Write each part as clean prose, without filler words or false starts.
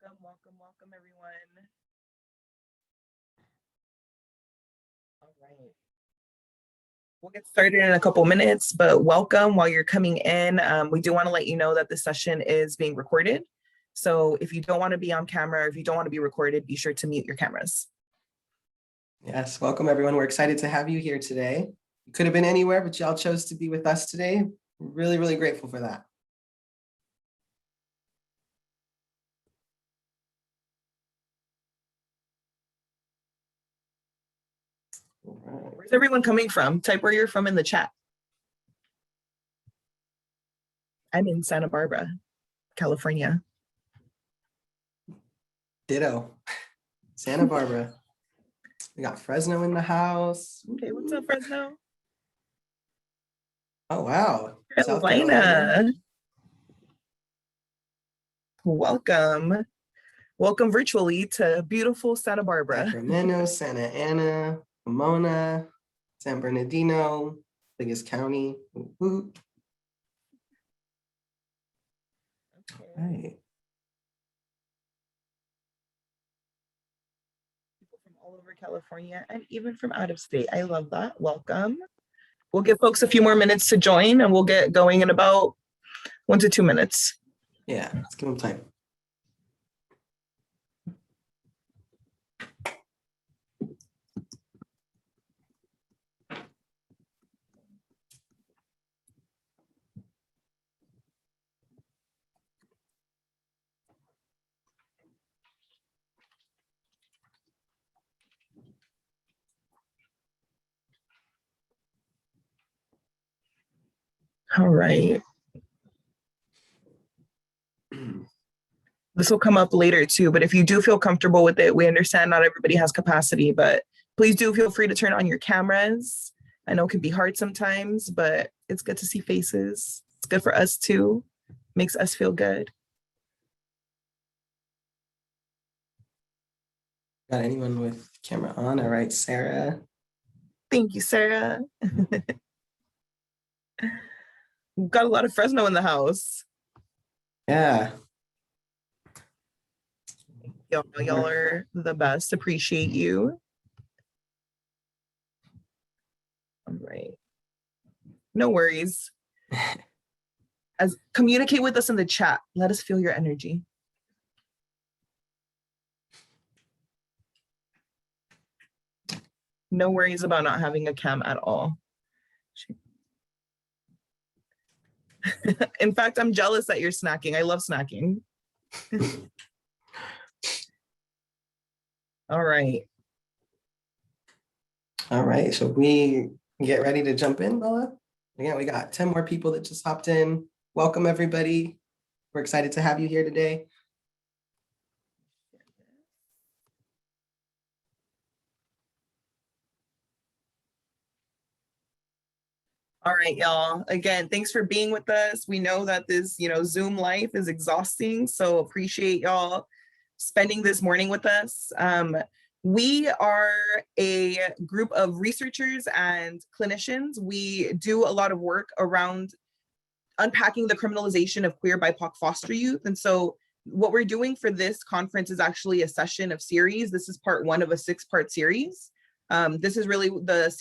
Welcome, everyone. All right. We'll get started in a couple minutes, but welcome while you're coming in. We do want to let you know that this session is being recorded. So if you don't want to be on camera, or if you don't want to be recorded, be sure to mute your cameras. Yes, welcome everyone. We're excited to have you here today. You could have been anywhere, but y'all chose to be with us today. We're really, really grateful for that. Right. Where's everyone coming from? Type where you're from in the chat. I'm in Santa Barbara, California. Ditto. Santa Barbara. We got Fresno in the house. Okay, what's up, Fresno? Oh, wow. South Carolina. Welcome. Welcome virtually to beautiful Santa Barbara. Sacramento, Santa Ana, Pomona, San Bernardino, biggest county. All right. People from all over California and even from out of state. I love that. Welcome. We'll give folks a few more minutes to join and we'll get going in about 1 to 2 minutes. Yeah, let's give them time. All right. This will come up later too, but if you do feel comfortable with it, we understand not everybody has capacity, but please do feel free to turn on your cameras. I know it can be hard sometimes, but it's good to see faces. It's good for us too. Makes us feel good. Got anyone with camera on? All right, Sarah. Thank you, Sarah. We've got a lot of Fresno in the house. Yeah. Y'all are the best. Appreciate you. All right. No worries. As communicate with us in the chat. Let us feel your energy. No worries about not having a cam at all. In fact, I'm jealous that you're snacking. I love snacking. All right. All right, so we get ready to jump in, Bella? Again, we got 10 more people that just hopped in. Welcome, everybody. We're excited to have you here today. All right, y'all. Again, thanks for being with us. We know that this, Zoom life is exhausting, so appreciate y'all spending this morning with us. We are a group of researchers and clinicians. We do a lot of work around unpacking the criminalization of queer, BIPOC foster youth. And so what we're doing for this conference is actually a session of series. This is part 1 of a 6-part series. This is really the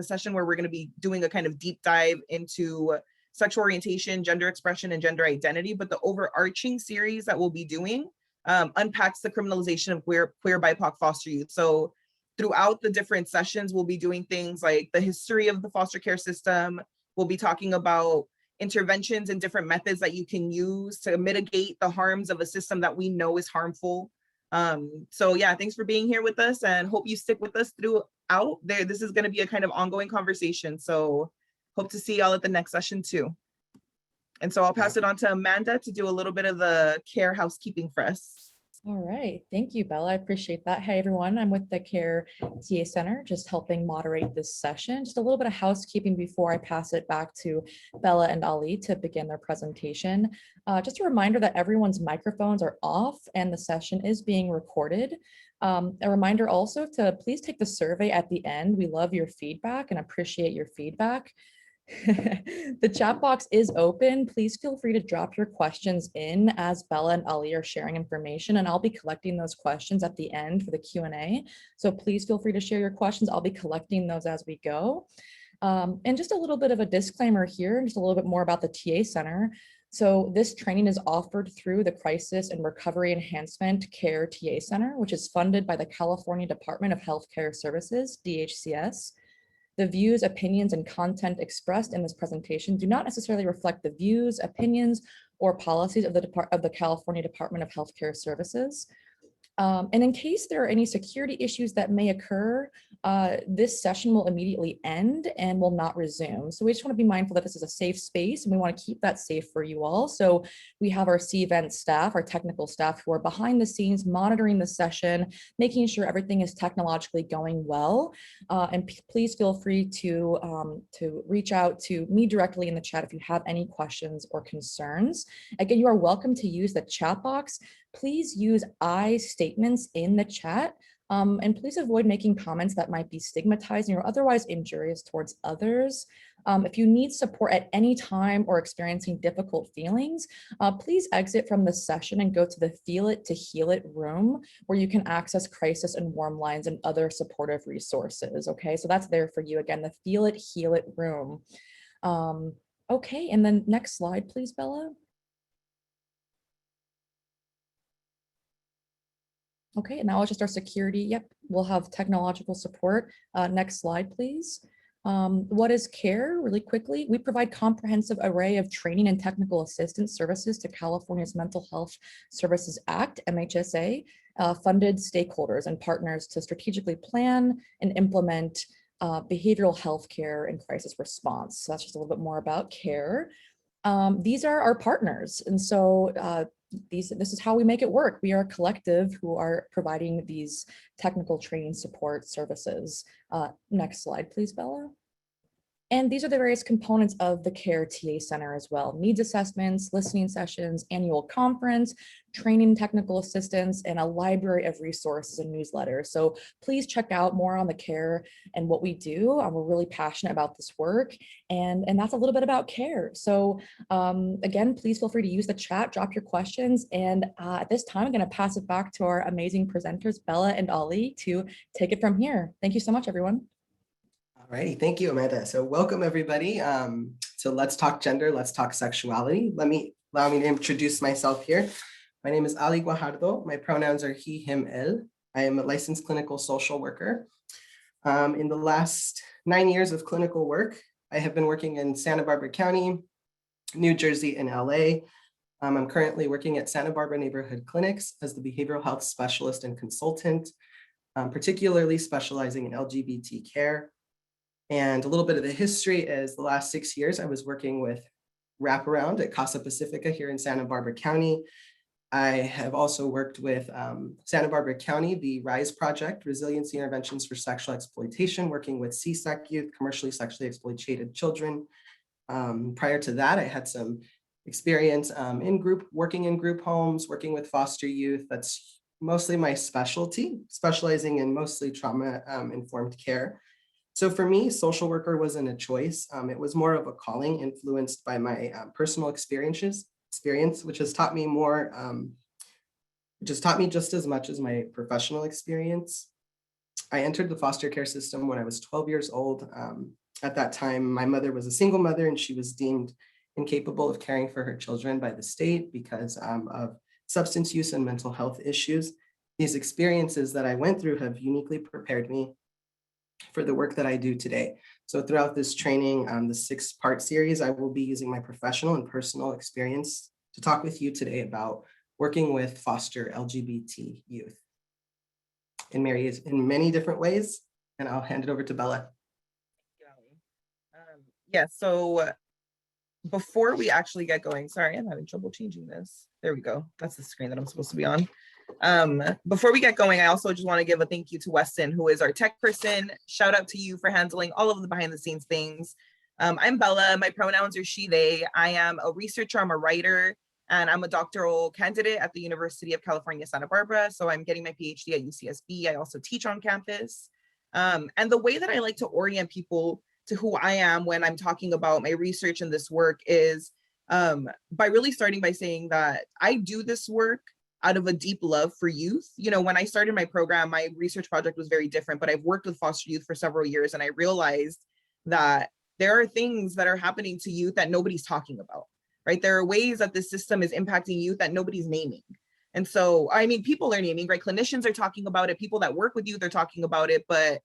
session where we're going to be doing a kind of deep dive into sexual orientation, gender expression, and gender identity. But the overarching series that we'll be doing unpacks the criminalization of queer BIPOC foster youth. So throughout the different sessions, we'll be doing things like the history of the foster care system. We'll be talking about interventions and different methods that you can use to mitigate the harms of a system that we know is harmful. So yeah, thanks for being here with us and hope you stick with us throughout there. This is going to be a kind of ongoing conversation. So hope to see y'all at the next session too. And so I'll pass it on to Amanda to do a little bit of the care housekeeping for us. All right. Thank you, Bella. I appreciate that. Hey, everyone. I'm with the Care TA Center, just helping moderate this session. Just a little bit of housekeeping before I pass it back to Bella and Ali to begin their presentation. Just a reminder that everyone's microphones are off and the session is being recorded. A reminder also to please take the survey at the end. We love your feedback and appreciate your feedback. The chat box is open. Please feel free to drop your questions in as Bella and Ali are sharing information, and I'll be collecting those questions at the end for the Q&A. So please feel free to share your questions. I'll be collecting those as we go. And just a little bit of a disclaimer here, just a little bit more about the TA Center. So this training is offered through the Crisis and Recovery Enhancement Care TA Center, which is funded by the California Department of Healthcare Services, DHCS. The views, opinions, and content expressed in this presentation do not necessarily reflect the views, opinions, or policies of the California Department of Healthcare Services. And in case there are any security issues that may occur, this session will immediately end and will not resume. So we just want to be mindful that this is a safe space and we want to keep that safe for you all. So we have our C-Event staff, our technical staff who are behind the scenes monitoring the session, making sure everything is technologically going well. And please feel free to reach out to me directly in the chat if you have any questions or concerns. Again, you are welcome to use the chat box. Please use I statements in the chat, and please avoid making comments that might be stigmatizing or otherwise injurious towards others. If you need support at any time or experiencing difficult feelings, please exit from the session and go to the Feel It to Heal It room, where you can access crisis and warm lines and other supportive resources. Okay, so that's there for you. Again, the Feel It, Heal It room. Okay, and then next slide, please, Bella. Okay, and now it's just our security. Yep, we'll have technological support. Next slide, please. What is CARE? Really quickly, we provide comprehensive array of training and technical assistance services to California's Mental Health Services Act, MHSA, funded stakeholders and partners to strategically plan and implement behavioral health care and crisis response. So that's just a little bit more about CARE. These are our partners, and so this is how we make it work. We are a collective who are providing these technical training support services. Next slide, please, Bella. And these are the various components of the CARE TA Center as well: needs assessments, listening sessions, annual conference, training technical assistance, and a library of resources and newsletters. So please check out more on the CARE and what we do. We're really passionate about this work, and that's a little bit about CARE. So again, please feel free to use the chat, drop your questions, and at this time, I'm going to pass it back to our amazing presenters, Bella and Ali, to take it from here. Thank you so much, everyone. All righty, thank you, Amanda. So welcome everybody to Let's Talk Gender, Let's Talk Sexuality. Allow me to introduce myself here. My name is Ali Guajardo. My pronouns are he, him, él. I am a licensed clinical social worker. In the last 9 years of clinical work, I have been working in Santa Barbara County, New Jersey, and LA. I'm currently working at Santa Barbara Neighborhood Clinics as the behavioral health specialist and consultant, particularly specializing in LGBT care. And a little bit of the history is the last 6 years, I was working with Wraparound at Casa Pacifica here in Santa Barbara County. I have also worked with Santa Barbara County, the RISE project, Resiliency Interventions for Sexual Exploitation, working with CSEC youth, commercially sexually exploited children. Prior to that, I had some experience working in group homes, working with foster youth. That's mostly my specialty, specializing in mostly trauma-informed care. So for me, social worker wasn't a choice. It was more of a calling influenced by my personal experience, which has taught me more, just as much as my professional experience. I entered the foster care system when I was 12 years old. At that time, my mother was a single mother and she was deemed incapable of caring for her children by the state because of substance use and mental health issues. These experiences that I went through have uniquely prepared me for the work that I do today. So throughout this training, the 6-part series, I will be using my professional and personal experience to talk with you today about working with foster LGBT youth in many different ways. And I'll hand it over to Bella. Yeah, so before we actually get going, sorry, I'm having trouble changing this. There we go. That's the screen that I'm supposed to be on. Before we get going, I also just want to give a thank you to Weston, who is our tech person. Shout out to you for handling all of the behind the scenes things. I'm Bella. My pronouns are she, they. I am a researcher, I'm a writer, and I'm a doctoral candidate at the University of California, Santa Barbara. So I'm getting my PhD at UCSB. I also teach on campus. And the way that I like to orient people to who I am when I'm talking about my research and this work is by really starting by saying that I do this work out of a deep love for youth. You know, when I started my program, my research project was very different, but I've worked with foster youth for several years, and I realized that there are things that are happening to youth that nobody's talking about, right? There are ways that this system is impacting youth that nobody's naming. And so, I mean, people are naming, right? Clinicians are talking about it. People that work with youth are talking about it, but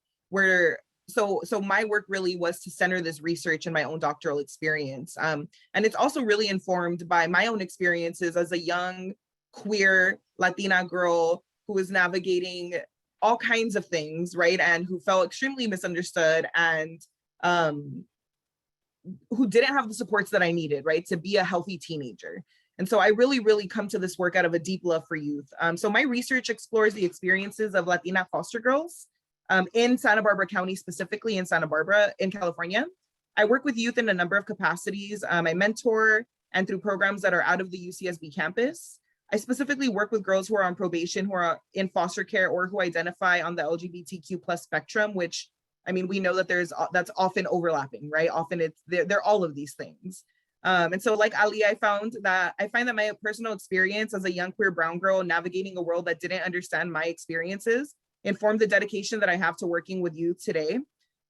so my work really was to center this research in my own doctoral experience. And it's also really informed by my own experiences as a young, queer Latina girl who was navigating all kinds of things, right? And who felt extremely misunderstood and who didn't have the supports that I needed, right? To be a healthy teenager. And so I really come to this work out of a deep love for youth. So my research explores the experiences of Latina foster girls in Santa Barbara County, specifically in Santa Barbara in California. I work with youth in a number of capacities. I mentor and through programs that are out of the UCSB campus. I specifically work with girls who are on probation, who are in foster care, or who identify on the LGBTQ plus spectrum, which, I mean, we know that that's often overlapping, right? Often they're all of these things. And so like Ali, I find that my personal experience as a young queer brown girl navigating a world that didn't understand my experiences informed the dedication that I have to working with youth today.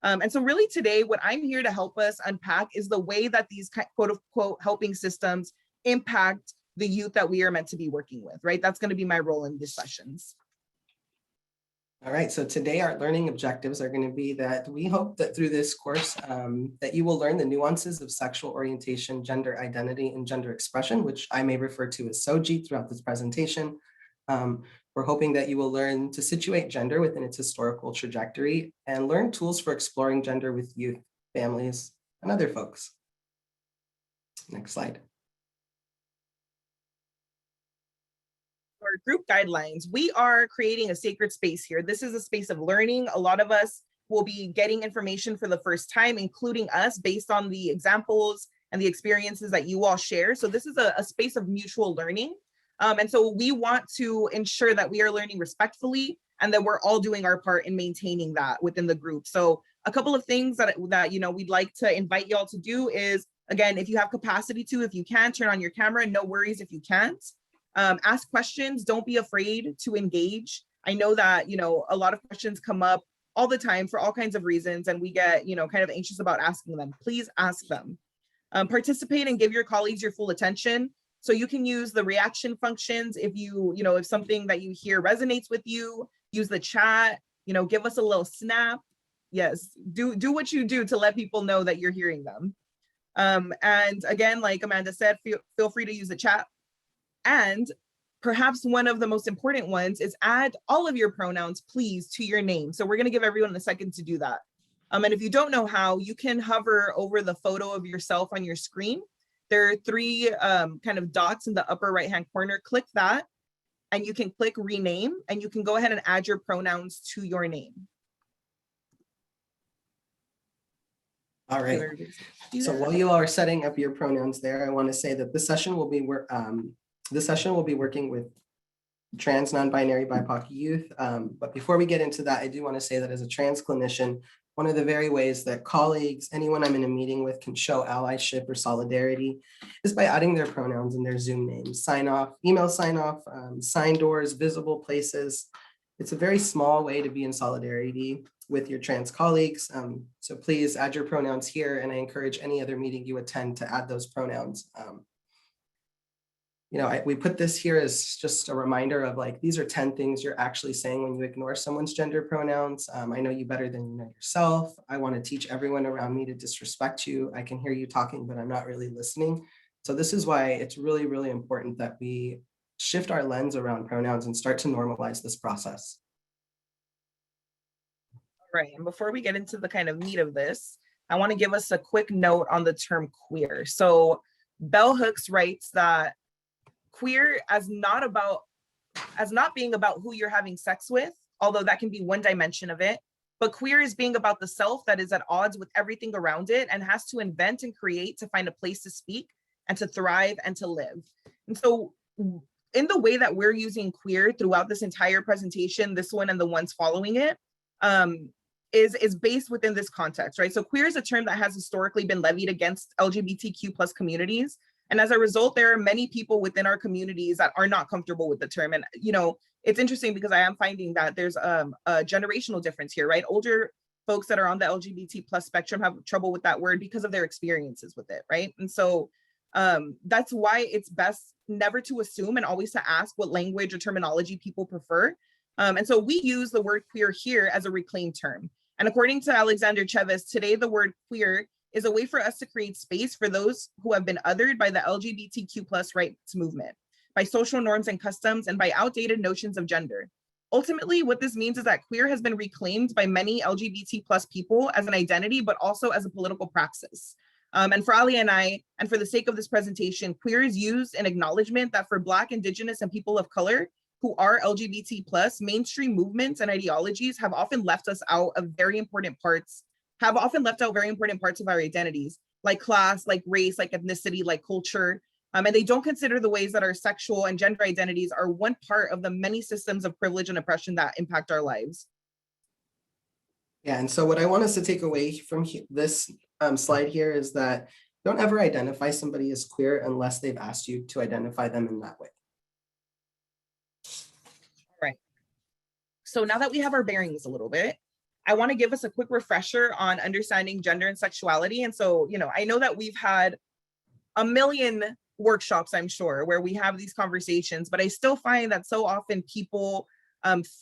And so really today, what I'm here to help us unpack is the way that these quote unquote helping systems impact the youth that we are meant to be working with, right? That's going to be my role in these sessions. All right, so today our learning objectives are going to be that we hope that through this course that you will learn the nuances of sexual orientation, gender identity, and gender expression, which I may refer to as SOGIE throughout this presentation. We're hoping that you will learn to situate gender within its historical trajectory and learn tools for exploring gender with youth, families, and other folks. Next slide. Our group guidelines, we are creating a sacred space here. This is a space of learning. A lot of us will be getting information for the first time, including us, based on the examples and the experiences that you all share. So this is a space of mutual learning. And so we want to ensure that we are learning respectfully and that we're all doing our part in maintaining that within the group. So a couple of things that we'd like to invite y'all to do is, again, if you have capacity to, if you can, turn on your camera, no worries if you can't. Ask questions, don't be afraid to engage. I know that, a lot of questions come up all the time for all kinds of reasons, and we get, kind of anxious about asking them. Please ask them. Participate and give your colleagues your full attention. So you can use the reaction functions if if something that you hear resonates with you, use the chat, give us a little snap. Yes, do what you do to let people know that you're hearing them. And again, like Amanda said, feel free to use the chat. And perhaps one of the most important ones is add all of your pronouns, please, to your name. So we're going to give everyone a second to do that. And if you don't know how, you can hover over the photo of yourself on your screen. There are three kind of dots in the upper right-hand corner. Click that, and you can click rename, and you can go ahead and add your pronouns to your name. All right. So while you all are setting up your pronouns there, I want to say that this session will be working with trans, non-binary, BIPOC youth. But before we get into that, I do want to say that as a trans clinician, one of the very ways that colleagues, anyone I'm in a meeting with, can show allyship or solidarity is by adding their pronouns in their Zoom names, sign off, email sign off, sign doors, visible places. It's a very small way to be in solidarity with your trans colleagues. So please add your pronouns here, and I encourage any other meeting you attend to add those pronouns. We put this here as just a reminder of these are 10 things you're actually saying when you ignore someone's gender pronouns. I know you better than you know yourself. I want to teach everyone around me to disrespect you. I can hear you talking, but I'm not really listening. So this is why it's really, really important that we shift our lens around pronouns and start to normalize this process. Right, and before we get into the kind of meat of this, I want to give us a quick note on the term queer. So Bell Hooks writes that queer as not being about who you're having sex with, although that can be one dimension of it, but queer is being about the self that is at odds with everything around it and has to invent and create to find a place to speak and to thrive and to live. And so in the way that we're using queer throughout this entire presentation, this one and the ones following it, is based within this context, right? So queer is a term that has historically been levied against LGBTQ plus communities. And as a result, there are many people within our communities that are not comfortable with the term. And, it's interesting because I am finding that there's a generational difference here, right? Older folks that are on the LGBT plus spectrum have trouble with that word because of their experiences with it, right? And so that's why it's best never to assume and always to ask what language or terminology people prefer. And so we use the word queer here as a reclaimed term. And according to Alexander Chavez, today the word queer is a way for us to create space for those who have been othered by the LGBTQ plus rights movement, by social norms and customs, and by outdated notions of gender. Ultimately, what this means is that queer has been reclaimed by many LGBT plus people as an identity, but also as a political praxis. And for Ali and I, and for the sake of this presentation, queer is used in acknowledgement that for Black, Indigenous, and people of color who are LGBT plus, mainstream movements and ideologies have often left out very important parts of our identities, like class, like race, like ethnicity, like culture. And they don't consider the ways that our sexual and gender identities are one part of the many systems of privilege and oppression that impact our lives. Yeah, and so what I want us to take away from this slide here is that don't ever identify somebody as queer unless they've asked you to identify them in that way. Right. So now that we have our bearings a little bit, I want to give us a quick refresher on understanding gender and sexuality. And so, I know that we've had a million workshops, I'm sure, where we have these conversations, but I still find that so often people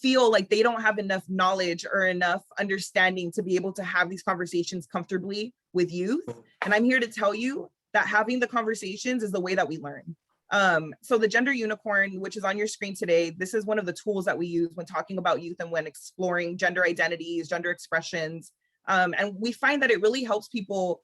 feel like they don't have enough knowledge or enough understanding to be able to have these conversations comfortably with youth. And I'm here to tell you that having the conversations is the way that we learn. So the gender unicorn, which is on your screen today, this is one of the tools that we use when talking about youth and when exploring gender identities, gender expressions. And we find that it really helps people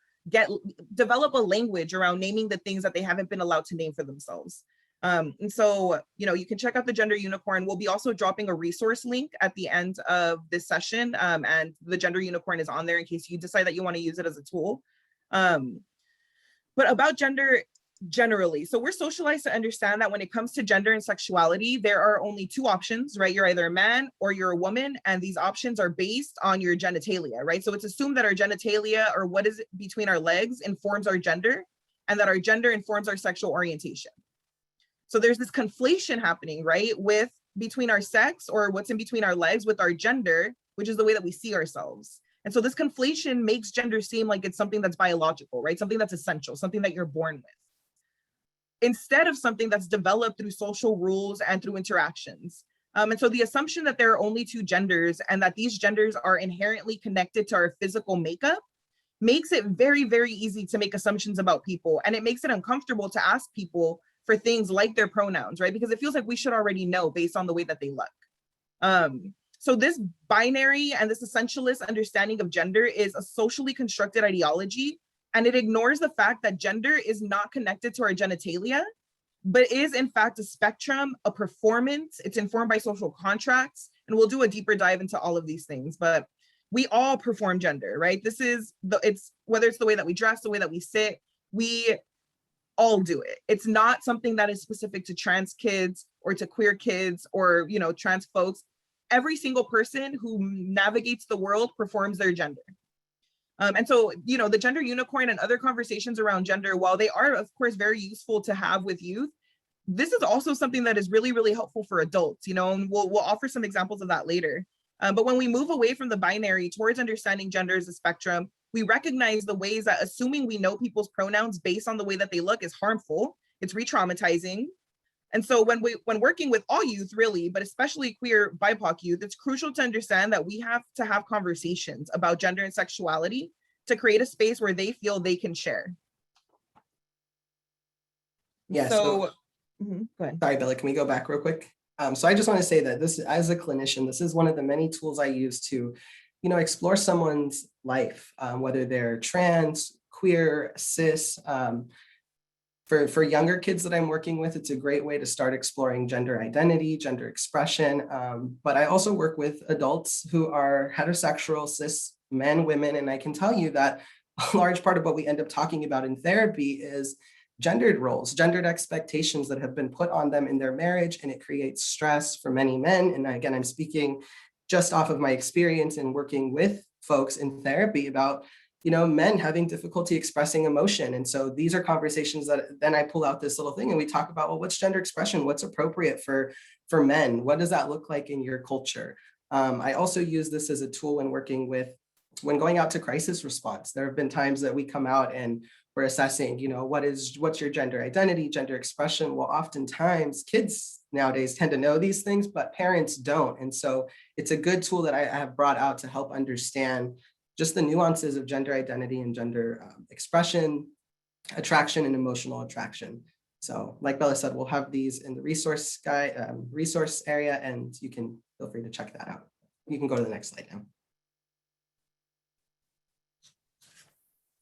develop a language around naming the things that they haven't been allowed to name for themselves. And so, you can check out the gender unicorn. We'll be also dropping a resource link at the end of this session. And the gender unicorn is on there in case you decide that you want to use it as a tool. But about gender generally, so we're socialized to understand that when it comes to gender and sexuality, there are only two options, right? You're either a man or you're a woman, and these options are based on your genitalia, right? So it's assumed that our genitalia, or what is between our legs, informs our gender, and that our gender informs our sexual orientation. So there's this conflation happening, right, with between our sex, or what's in between our legs, with our gender, which is the way that we see ourselves. And so this conflation makes gender seem like it's something that's biological, right? Something that's essential, something that you're born with, instead of something that's developed through social rules and through interactions. And so the assumption that there are only two genders and that these genders are inherently connected to our physical makeup makes it very, very easy to make assumptions about people. And it makes it uncomfortable to ask people for things like their pronouns, right? Because it feels like we should already know based on the way that they look. So this binary and this essentialist understanding of gender is a socially constructed ideology, and it ignores the fact that gender is not connected to our genitalia, but is in fact a spectrum, a performance. It's informed by social contracts, and we'll do a deeper dive into all of these things, but we all perform gender, right? It's whether it's the way that we dress, the way that we sit, we all do it. It's not something that is specific to trans kids or to queer kids or, trans folks. Every single person who navigates the world performs their gender. And so, the gender unicorn and other conversations around gender, while they are, of course, very useful to have with youth, this is also something that is really, really helpful for adults, and we'll offer some examples of that later. But when we move away from the binary towards understanding gender as a spectrum, we recognize the ways that assuming we know people's pronouns based on the way that they look is harmful. It's re-traumatizing. And so when working with all youth, really, but especially queer BIPOC youth, it's crucial to understand that we have to have conversations about gender and sexuality to create a space where they feel they can share. Yeah. Go ahead. Sorry, Bella, can we go back real quick? So I just want to say that this, as a clinician, this is one of the many tools I use to, explore someone's life, whether they're trans, queer, cis. For younger kids that I'm working with, it's a great way to start exploring gender identity, gender expression. But I also work with adults who are heterosexual, cis men, women, and I can tell you that a large part of what we end up talking about in therapy is gendered roles, gendered expectations that have been put on them in their marriage, and it creates stress for many men. And again, I'm speaking just off of my experience in working with folks in therapy about, men having difficulty expressing emotion. And so these are conversations that then I pull out this little thing and we talk about, well, what's gender expression? What's appropriate for men? What does that look like in your culture? I also use this as a tool when going out to crisis response. There have been times that we come out and we're assessing, what's your gender identity, gender expression? Well, oftentimes kids nowadays tend to know these things, but parents don't. And so it's a good tool that I have brought out to help understand just the nuances of gender identity and gender expression, attraction, and emotional attraction. So like Bella said, we'll have these in the resource area, and you can feel free to check that out. You can go to the next slide now.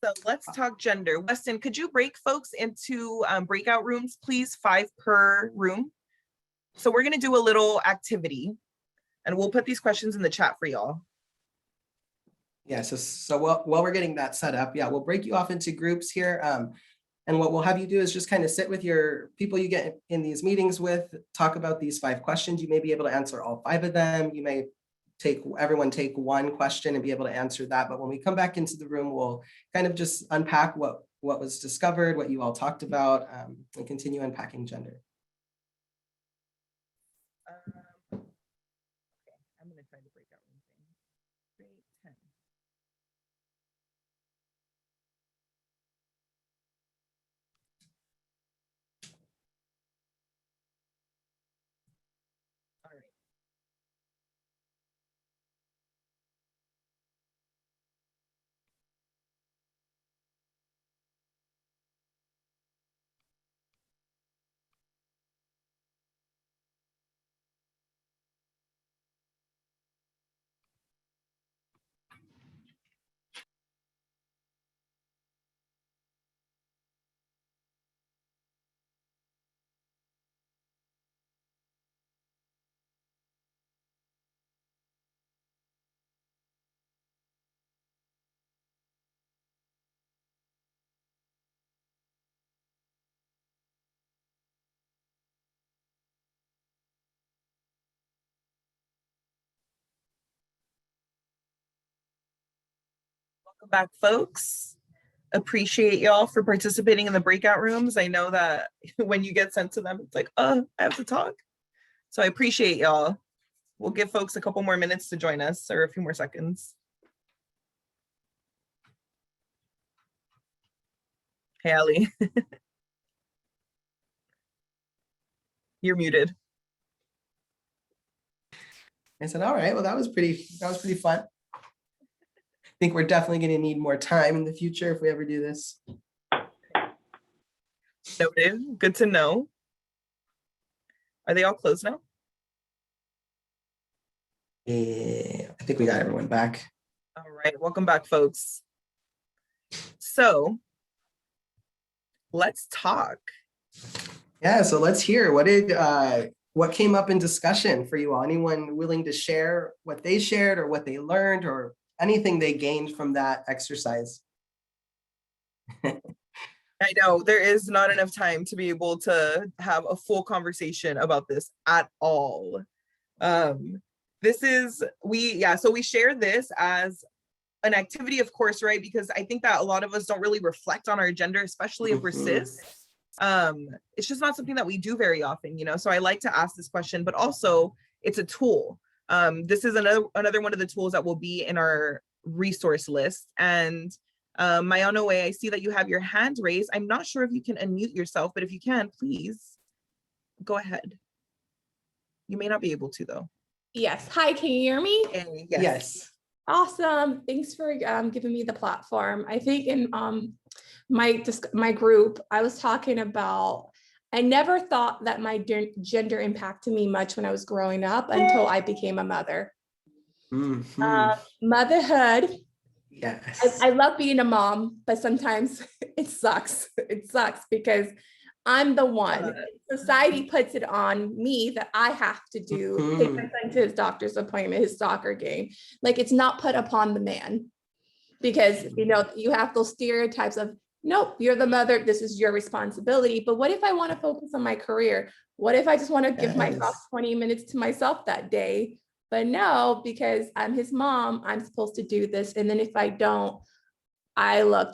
So let's talk gender. Weston, could you break folks into breakout rooms, please? 5 per room. So we're going to do a little activity and we'll put these questions in the chat for y'all. Yeah, so while we're getting that set up, we'll break you off into groups here. And what we'll have you do is just kind of sit with your people you get in these meetings with, talk about these 5 questions. You may be able to answer all 5 of them. You may everyone take one question and be able to answer that. But when we come back into the room, we'll kind of just unpack what was discovered, what you all talked about, and continue unpacking gender. Okay, I'm going to try the breakout room thing. 3, 10. All right. Welcome back, folks. Appreciate y'all for participating in the breakout rooms. I know that when you get sent to them, it's like, I have to talk. So I appreciate y'all. We'll give folks a couple more minutes to join us, or a few more seconds. Hey, Ali. You're muted. I said, all right, well, that was pretty fun. I think we're definitely going to need more time in the future if we ever do this. Noted. Good to know. Are they all closed now? Yeah, I think we got everyone back. All right, welcome back, folks. So let's talk. Yeah, so let's hear what came up in discussion for you all. Anyone willing to share what they shared or what they learned or anything they gained from that exercise? I know there is not enough time to be able to have a full conversation about this at all. So we share this as an activity, of course, right? Because I think that a lot of us don't really reflect on our gender, especially if we're cis. It's just not something that we do very often, so I like to ask this question, but also it's a tool. This is another one of the tools that will be in our resource list. And Mayano, I see that you have your hand raised. I'm not sure if you can unmute yourself, but if you can, please go ahead. You may not be able to, though. Yes. Hi, can you hear me? Yes. Awesome. Thanks for giving me the platform. I think in my group, I was talking about, I never thought that my gender impacted me much when I was growing up until I became a mother. Motherhood. Yes. I love being a mom, but sometimes it sucks. It sucks because I'm the one. Society puts it on me that I have to do, take my son to his doctor's appointment, his soccer game. Like, it's not put upon the man because, you have those stereotypes of, nope, you're the mother, this is your responsibility. But what if I want to focus on my career? What if I just want to give myself 20 minutes to myself that day? But no, because I'm his mom, I'm supposed to do this. And then if I don't, I look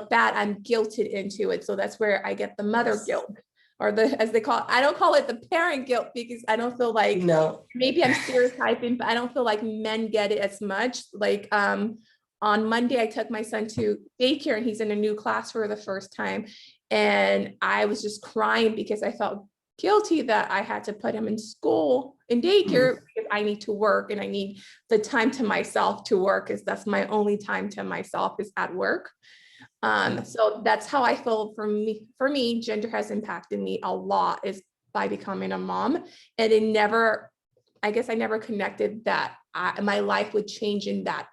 bad, I'm guilted into it. So that's where I get the mother guilt, or as they call it. I don't call it the parent guilt, because I don't feel like, No. maybe I'm stereotyping, but I don't feel like men get it as much. Like on Monday, I took my son to daycare and he's in a new class for the first time. And I was just crying because I felt guilty that I had to put him in school, in daycare, because I need to work and I need the time to myself to work, because that's my only time to myself is at work. So that's how I feel. For me, gender has impacted me a lot, is by becoming a mom. And it never, I guess I never connected that my life would change in that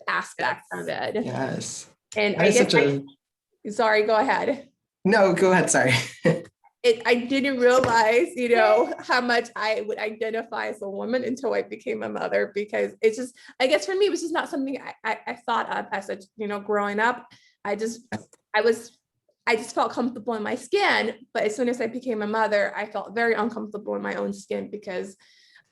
aspect of it. Yes. And That I is guess, such a- sorry, go ahead. No, go ahead, sorry. I didn't realize, how much I would identify as a woman until I became a mother, because it's just, I guess for me, it was just not something I thought of as a, growing up. I just felt comfortable in my skin. But as soon as I became a mother, I felt very uncomfortable in my own skin, because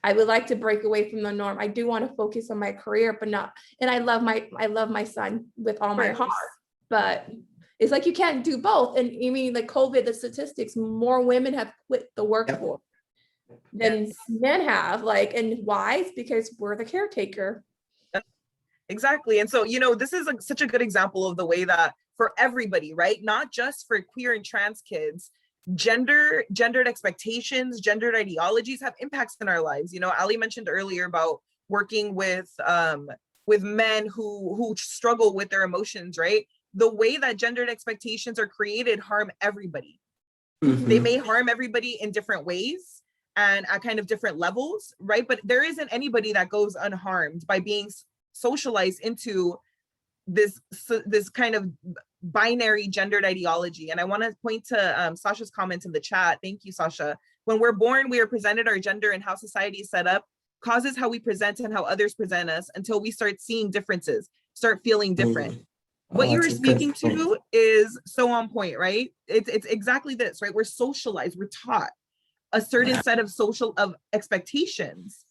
I would like to break away from the norm. I do want to focus on my career, but not, and I love my son with all my heart, but it's like you can't do both. And you mean like COVID, the statistics, more women have quit the workforce than men have. Like, and why? It's because we're the caretaker. Exactly. And so, this is such a good example of the way that for everybody, right? Not just for queer and trans kids, gendered expectations, gendered ideologies have impacts in our lives. Ali mentioned earlier about working with men who struggle with their emotions, right? The way that gendered expectations are created harm everybody. They may harm everybody in different ways and at kind of different levels, right? But there isn't anybody that goes unharmed by being socialized into this kind of binary gendered ideology. And I want to point to Sasha's comment in the chat. Thank you, Sasha. When we're born, we are presented our gender and how society is set up causes how we present and how others present us until we start seeing differences, start feeling different. What you were speaking to is so on point, right? It's exactly this, right? We're socialized, we're taught a certain set of expectations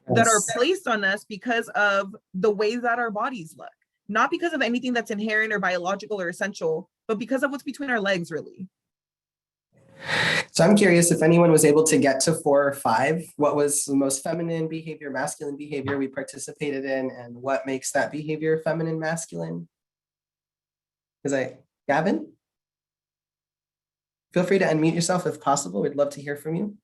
that are placed on us because of the way that our bodies look, not because of anything that's inherent or biological or essential, but because of what's between our legs, really. So I'm curious if anyone was able to get to 4 or 5, what was the most feminine behavior, masculine behavior we participated in, and what makes that behavior feminine, masculine? Gavin? Feel free to unmute yourself if possible. We'd love to hear from you.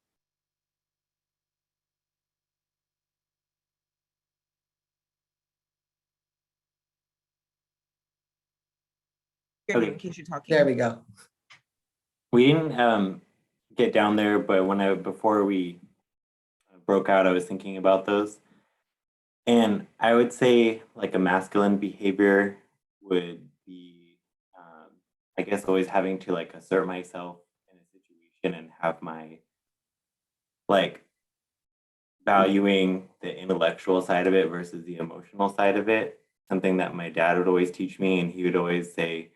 Okay. In case you're talking. There we go. We didn't get down there, but before we broke out, I was thinking about those. And I would say like a masculine behavior would be, I guess, always having to like assert myself in a situation and have my like valuing the intellectual side of it versus the emotional side of it. Something that my dad would always teach me, and he would always say,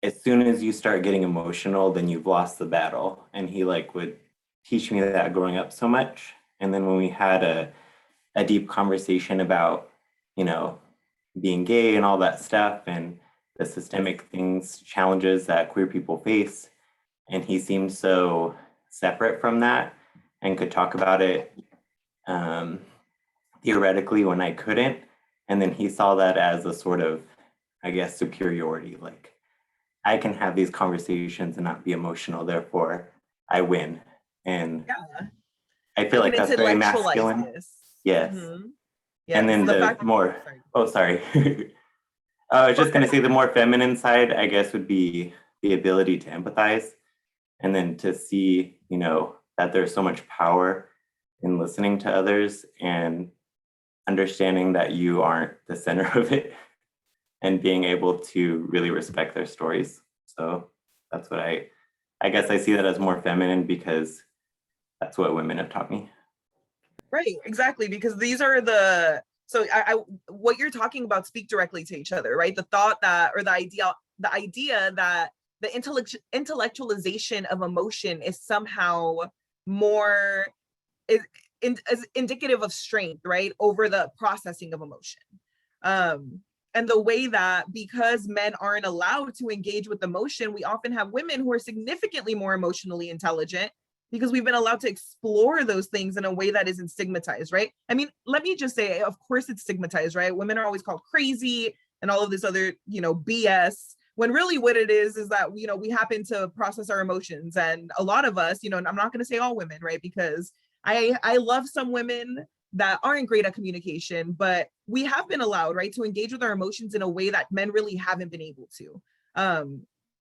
as soon as you start getting emotional, then you've lost the battle. And he like would teach me that growing up so much. And then when we had a deep conversation about, being gay and all that stuff and the systemic challenges that queer people face, and he seemed so separate from that and could talk about it theoretically when I couldn't. And then he saw that as a sort of, I guess, superiority. Like, I can have these conversations and not be emotional, therefore I win. And I feel like that's very masculine. Yes. Yes. And then the more, sorry. I was just going to say the more feminine side, I guess, would be the ability to empathize, and then to see, that there's so much power in listening to others and understanding that you aren't the center of it, and being able to really respect their stories. So that's what I guess I see that as more feminine, because that's what women have taught me. Right, exactly, because these are what you're talking about speak directly to each other, right? The thought that, or the idea that the intellectualization of emotion is somehow more as indicative of strength, right, over the processing of emotion. And the way that because men aren't allowed to engage with emotion, we often have women who are significantly more emotionally intelligent because we've been allowed to explore those things in a way that isn't stigmatized, right? I mean, let me just say, of course it's stigmatized, right? Women are always called crazy and all of this other, BS, when really what it is that, we happen to process our emotions. And a lot of us, and I'm not going to say all women, right? Because I love some women that aren't great at communication, but we have been allowed, right, to engage with our emotions in a way that men really haven't been able to.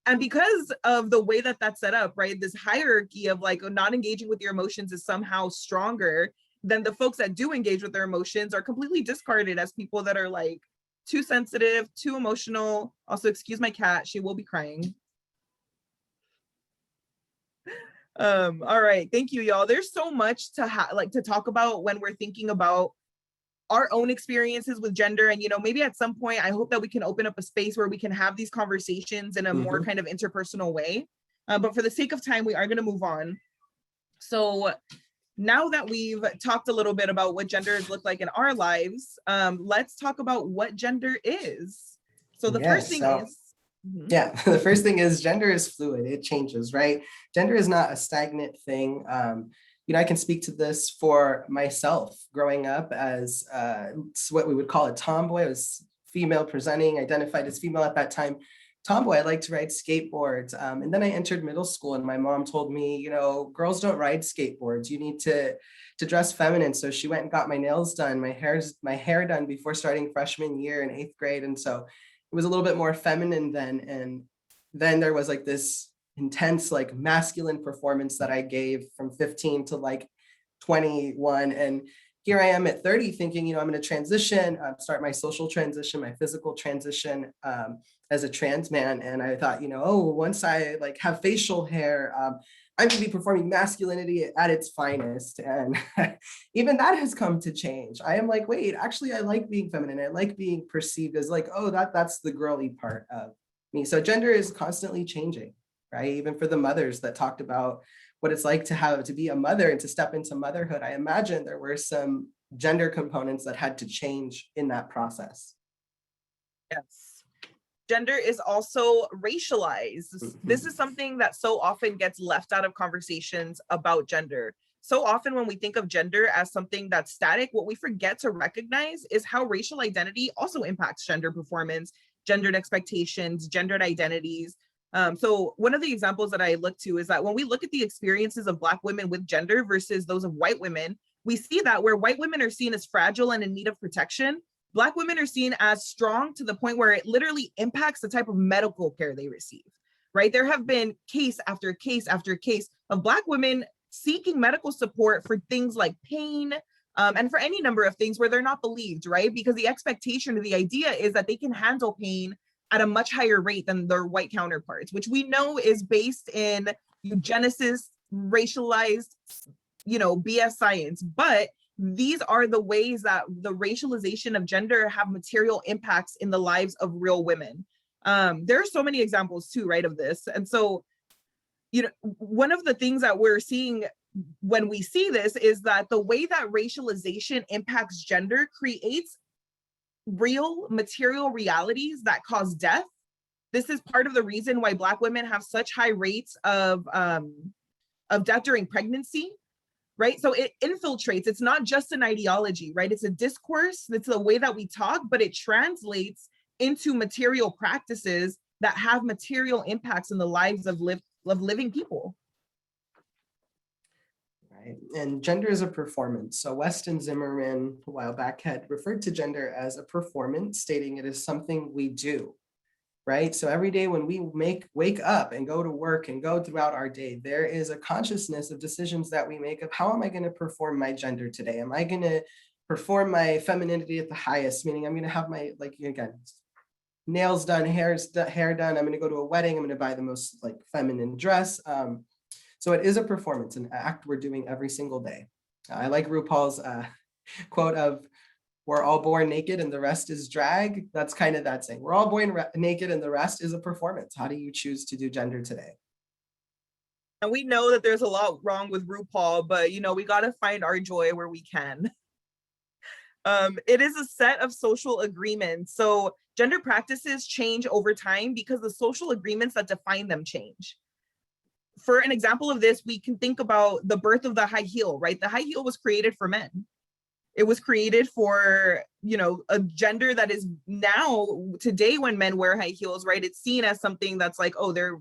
And because of the way that that's set up, right, this hierarchy of like not engaging with your emotions is somehow stronger than the folks that do engage with their emotions are completely discarded as people that are like too sensitive, too emotional. Also, excuse my cat, she will be crying. All right, thank you, y'all. There's so much to talk about when we're thinking about our own experiences with gender. And maybe at some point I hope that we can open up a space where we can have these conversations in a more kind of interpersonal way, but for the sake of time we are going to move on. So now that we've talked a little bit about what gender has looked like in our lives, let's talk about what gender is. So the first thing is yeah, the first thing is gender is fluid. It changes, right? Gender is not a stagnant thing. I can speak to this for myself growing up as what we would call a tomboy. I was female presenting, identified as female at that time. Tomboy, I like to ride skateboards. And then I entered middle school and my mom told me, girls don't ride skateboards. You need to dress feminine. So she went and got my nails done, my hair done before starting freshman year in 8th grade. And so it was a little bit more feminine then. And then there was like this intense like masculine performance that I gave from 15 to like 21. And here I am at 30 thinking, I'm going to transition, start my social transition, my physical transition as a trans man. And I thought, once I like have facial hair, I'm going to be performing masculinity at its finest. And even that has come to change. I am like, wait, actually, I like being feminine. I like being perceived as like, oh, that's the girly part of me. So gender is constantly changing, right? Even for the mothers that talked about what it's like to be a mother and to step into motherhood. I imagine there were some gender components that had to change in that process. Yes. Gender is also racialized. This is something that so often gets left out of conversations about gender. So often when we think of gender as something that's static, what we forget to recognize is how racial identity also impacts gender performance, gendered expectations, gendered identities. So one of the examples that I look to is that when we look at the experiences of Black women with gender versus those of white women, we see that where white women are seen as fragile and in need of protection, Black women are seen as strong to the point where it literally impacts the type of medical care they receive, right? There have been case after case after case of Black women seeking medical support for things like pain, and for any number of things where they're not believed, right? Because the expectation or the idea is that they can handle pain at a much higher rate than their white counterparts, which we know is based in eugenicist, racialized, BS science. But these are the ways that the racialization of gender have material impacts in the lives of real women. There are so many examples too, right, of this. And so, one of the things that we're seeing when we see this is that the way that racialization impacts gender creates real material realities that cause death. This is part of the reason why Black women have such high rates of death during pregnancy, right? So it infiltrates. It's not just an ideology, right? It's a discourse. It's the way that we talk, but it translates into material practices that have material impacts in the lives of living people. Right. And gender is a performance. So Weston Zimmerman a while back had referred to gender as a performance, stating it is something we do, right? So every day when we wake up and go to work and go throughout our day, there is a consciousness of decisions that we make of how am I going to perform my gender today? Am I going to perform my femininity at the highest, meaning I'm going to have my, like, again, nails done, hair done. I'm going to go to a wedding. I'm going to buy the most like feminine dress. So it is a performance, an act we're doing every single day. I like RuPaul's quote of, we're all born naked and the rest is drag. That's kind of that saying. We're all born naked and the rest is a performance. How do you choose to do gender today? And we know that there's a lot wrong with RuPaul, but we got to find our joy where we can. It is a set of social agreements. So gender practices change over time because the social agreements that define them change. For an example of this, we can think about the birth of the high heel, right? The high heel was created for men. It was created for, a gender that is now, today, when men wear high heels, right? It's seen as something that's like, oh, they're,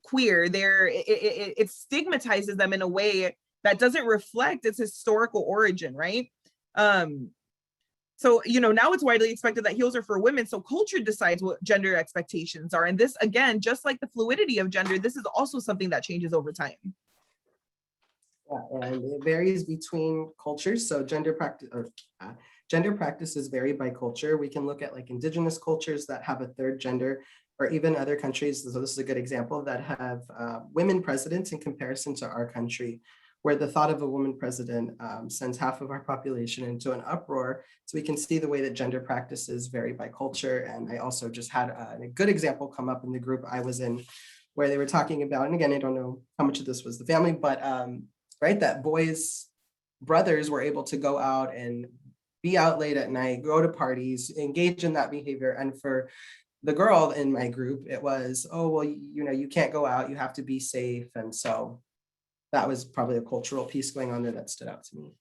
queer. It stigmatizes them in a way that doesn't reflect its historical origin, right? So, now it's widely expected that heels are for women. So culture decides what gender expectations are. And this, again, just like the fluidity of gender, this is also something that changes over time. Yeah, and it varies between cultures. So gender practices vary by culture. We can look at like indigenous cultures that have a third gender, or even other countries. So this is a good example that have women presidents in comparison to our country, where the thought of a woman president sends half of our population into an uproar. So we can see the way that gender practices vary by culture. And I also just had a good example come up in the group I was in, where they were talking about, and again, I don't know how much of this was the family, but right, that brothers were able to go out and be out late at night, go to parties, engage in that behavior. And for the girl in my group, it was, oh, well, you can't go out, you have to be safe. And so that was probably a cultural piece going on there that stood out to me.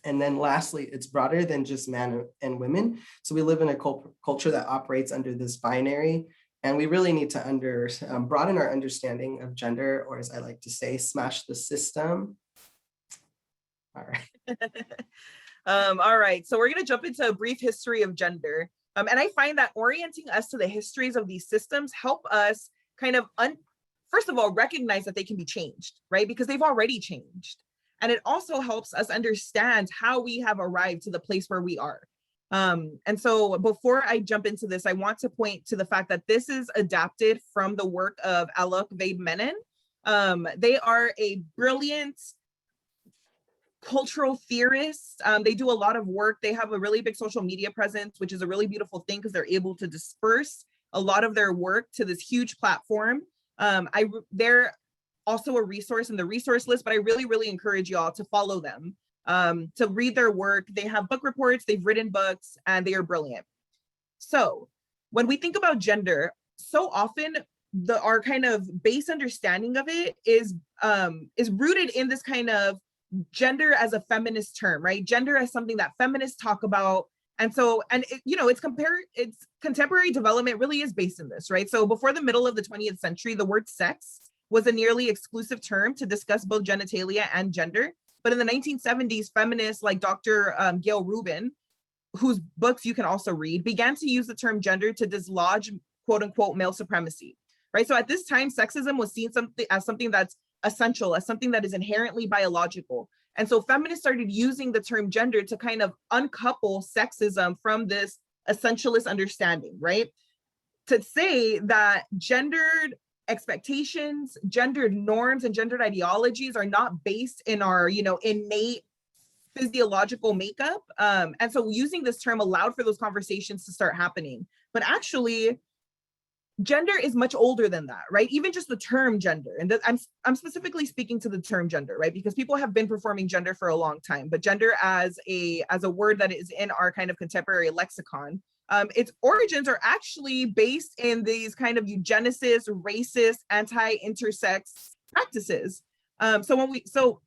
And then lastly, it's broader than just men and women. So we live in a culture that operates under this binary, and we really need to broaden our understanding of gender, or as I like to say, smash the system. All right. All right, so we're going to jump into a brief history of gender. And I find that orienting us to the histories of these systems help us kind of, first of all, recognize that they can be changed, right? Because they've already changed. And it also helps us understand how we have arrived to the place where we are. And so before I jump into this, I want to point to the fact that this is adapted from the work of Alok Vaid-Menon. They are a brilliant cultural theorists. They do a lot of work. They have a really big social media presence, which is a really beautiful thing because they're able to disperse a lot of their work to this huge platform. They're also a resource in the resource list, but I really, really encourage y'all to follow them, to read their work. They have book reports, they've written books, and they are brilliant. So when we think about gender, so often our kind of base understanding of it is rooted in this kind of gender as a feminist term, right? Gender as something that feminists talk about. And so, it's contemporary development really is based in this, right? So before the middle of the 20th century, the word sex was a nearly exclusive term to discuss both genitalia and gender. But in the 1970s, feminists like Dr. Gail Rubin, whose books you can also read, began to use the term gender to dislodge, quote unquote, male supremacy, right? So at this time, sexism was seen as something that's essential, as something that is inherently biological. And so feminists started using the term gender to kind of uncouple sexism from this essentialist understanding, right? To say that gendered expectations, gendered norms, and gendered ideologies are not based in our, innate physiological makeup. And so using this term allowed for those conversations to start happening. But actually, gender is much older than that, right? Even just the term gender, and I'm specifically speaking to the term gender, right? Because people have been performing gender for a long time, but gender as a word that is in our kind of contemporary lexicon, its origins are actually based in these kind of eugenicist, racist, anti-intersex practices. So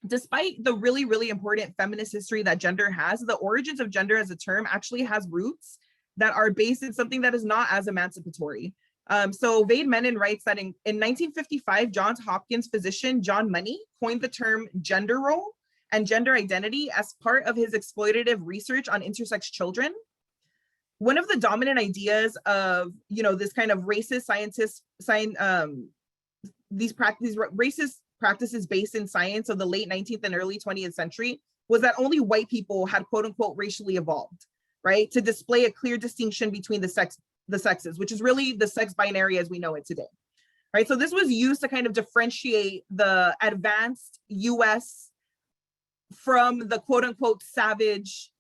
despite the really, really important feminist history that gender has, the origins of gender as a term actually has roots that are based in something that is not as emancipatory. So Vaid-Menon writes that in 1955, Johns Hopkins physician John Money coined the term gender role and gender identity as part of his exploitative research on intersex children. One of the dominant ideas of, this kind of racist racist practices based in science of the late 19th and early 20th century was that only white people had, quote unquote, racially evolved, right? To display a clear distinction between the sexes, which is really the sex binary as we know it today, right? So this was used to kind of differentiate the advanced US from the quote unquote savage,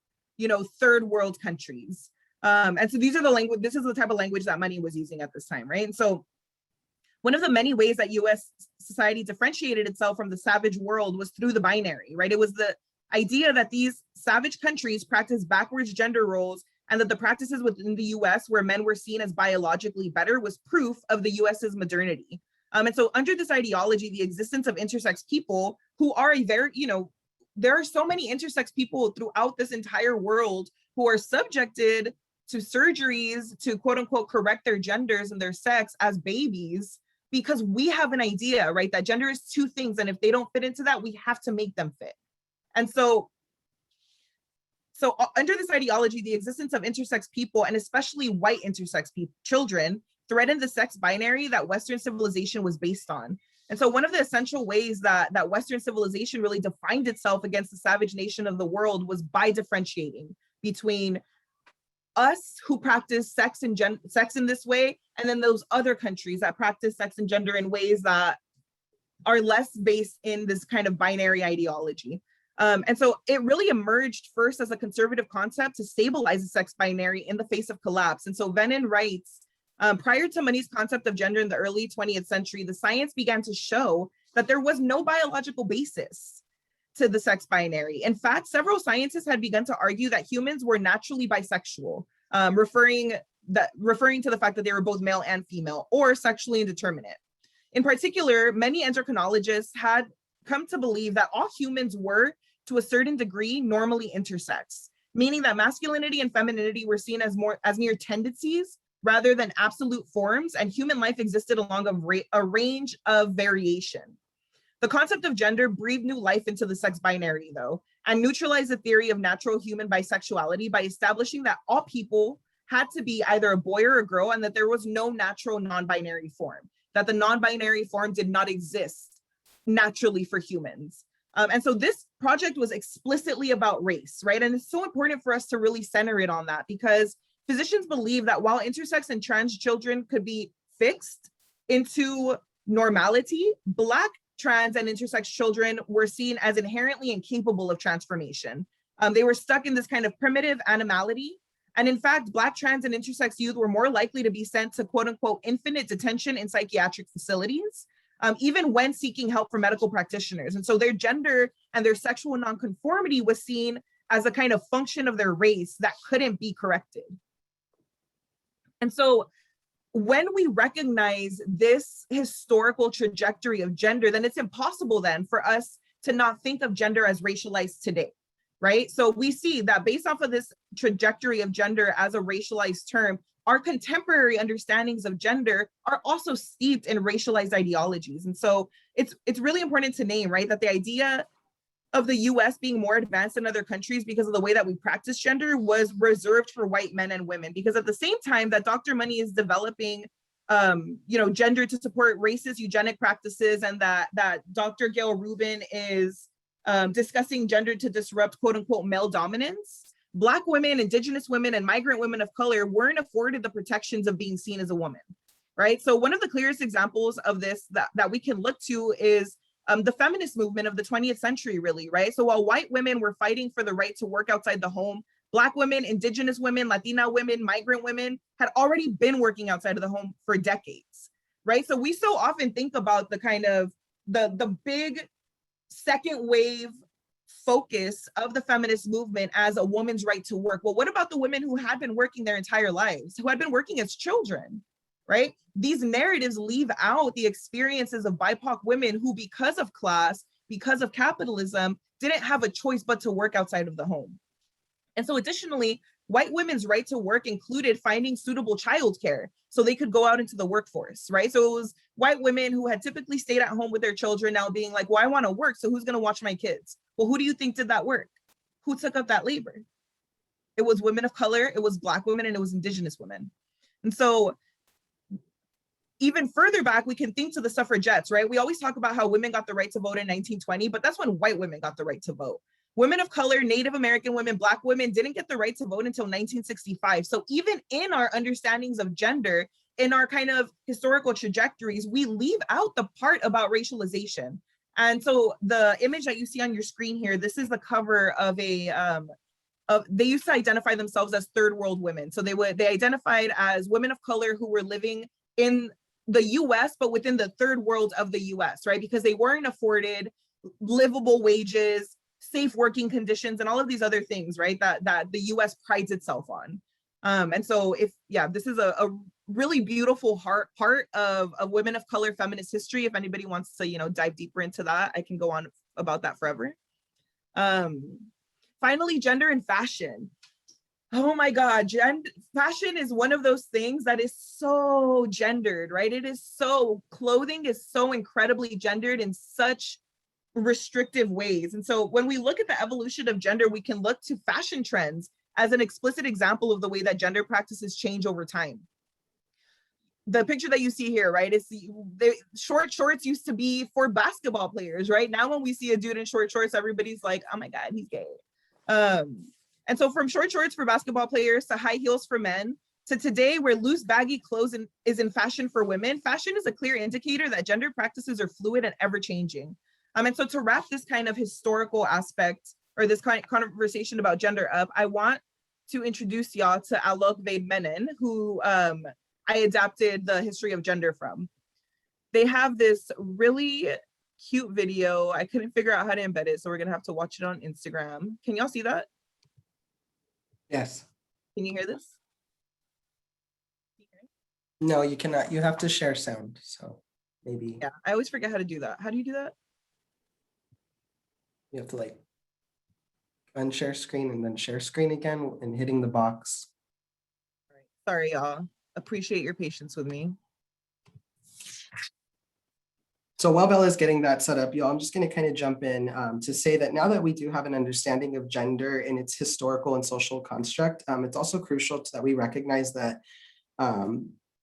third world countries. And so this is the type of language that Money was using at this time, right? And so one of the many ways that US society differentiated itself from the savage world was through the binary, right? It was the idea that these savage countries practice backwards gender roles, and that the practices within the US where men were seen as biologically better was proof of the US's modernity. And so under this ideology, the existence of intersex people who are a very, there are so many intersex people throughout this entire world who are subjected to surgeries to quote unquote correct their genders and their sex as babies, because we have an idea, right, that gender is two things, and if they don't fit into that, we have to make them fit. And so under this ideology, the existence of intersex people, and especially white intersex children, threatened the sex binary that Western civilization was based on. And so one of the essential ways that Western civilization really defined itself against the savage nation of the world was by differentiating between us who practice sex in this way, and then those other countries that practice sex and gender in ways that are less based in this kind of binary ideology. And so it really emerged first as a conservative concept to stabilize the sex binary in the face of collapse. And so Venin writes, prior to Money's concept of gender in the early 20th century, the science began to show that there was no biological basis to the sex binary. In fact, several scientists had begun to argue that humans were naturally bisexual, referring to the fact that they were both male and female, or sexually indeterminate. In particular, many endocrinologists had come to believe that all humans were, to a certain degree, normally intersex, meaning that masculinity and femininity were seen as mere tendencies rather than absolute forms, and human life existed along a range of variation. The concept of gender breathed new life into the sex binary, though, and neutralized the theory of natural human bisexuality by establishing that all people had to be either a boy or a girl, and that there was no natural non-binary form, that the non-binary form did not exist naturally for humans. And so this project was explicitly about race, right? And it's so important for us to really center it on that, because physicians believe that while intersex and trans children could be fixed into normality, Black, trans, and intersex children were seen as inherently incapable of transformation. They were stuck in this kind of primitive animality. And in fact, Black, trans, and intersex youth were more likely to be sent to quote unquote infinite detention in psychiatric facilities, even when seeking help from medical practitioners. And so their gender and their sexual nonconformity was seen as a kind of function of their race that couldn't be corrected. And so when we recognize this historical trajectory of gender, then it's impossible then for us to not think of gender as racialized today, right? So we see that based off of this trajectory of gender as a racialized term, our contemporary understandings of gender are also steeped in racialized ideologies. And so it's really important to name, right, that the idea of the US being more advanced than other countries because of the way that we practice gender was reserved for white men and women. Because at the same time that Dr. Money is developing gender to support racist eugenic practices, and that Dr. Gail Rubin is discussing gender to disrupt quote unquote male dominance, Black women, Indigenous women, and migrant women of color weren't afforded the protections of being seen as a woman, right? So one of the clearest examples of this that we can look to is the feminist movement of the 20th century, really, right? So while white women were fighting for the right to work outside the home, Black women, Indigenous women, Latina women, migrant women had already been working outside of the home for decades, right? So we so often think about the kind of the big second wave focus of the feminist movement as a woman's right to work. Well, what about the women who had been working their entire lives, who had been working as children, right? These narratives leave out the experiences of BIPOC women who, because of class, because of capitalism, didn't have a choice but to work outside of the home. And so additionally, white women's right to work included finding suitable childcare so they could go out into the workforce, right? So it was white women who had typically stayed at home with their children now being like, well, I want to work, so who's going to watch my kids? Well, who do you think did that work? Who took up that labor? It was women of color, it was Black women, and it was Indigenous women. And so even further back, we can think to the suffragettes, right? We always talk about how women got the right to vote in 1920, but that's when white women got the right to vote. Women of color, Native American women, Black women didn't get the right to vote until 1965. So even in our understandings of gender, in our kind of historical trajectories, we leave out the part about racialization. And so the image that you see on your screen here, this is the cover of they used to identify themselves as third world women. So they identified as women of color who were living in the US, but within the third world of the US, right? Because they weren't afforded livable wages, safe working conditions, and all of these other things, right? That the US prides itself on. And so this is a really beautiful part of women of color feminist history. If anybody wants to, dive deeper into that, I can go on about that forever. Finally, gender and fashion. Oh my God, fashion is one of those things that is so gendered, right? Clothing is so incredibly gendered in such restrictive ways. And so when we look at the evolution of gender, we can look to fashion trends as an explicit example of the way that gender practices change over time. The picture that you see here, right, is the short shorts used to be for basketball players, right? Now when we see a dude in short shorts, everybody's like, oh my God, he's gay. And so from short shorts for basketball players to high heels for men, to today where loose baggy clothes is in fashion for women, fashion is a clear indicator that gender practices are fluid and ever changing. And so to wrap this kind of historical aspect or this kind of conversation about gender up, I want to introduce y'all to Alok Ved Menon, who I adapted the history of gender from. They have this really cute video. I couldn't figure out how to embed it, so we're gonna have to watch it on Instagram. Can y'all see that? Yes. Can you hear this? No, you cannot. You have to share sound. So maybe. Yeah, I always forget how to do that. How do you do that? You have to like unshare screen and then share screen again and hitting the box. Sorry, y'all. Appreciate your patience with me. So while Bella's getting that set up, y'all, I'm just going to kind of jump in to say that now that we do have an understanding of gender in its historical and social construct, it's also crucial that we recognize that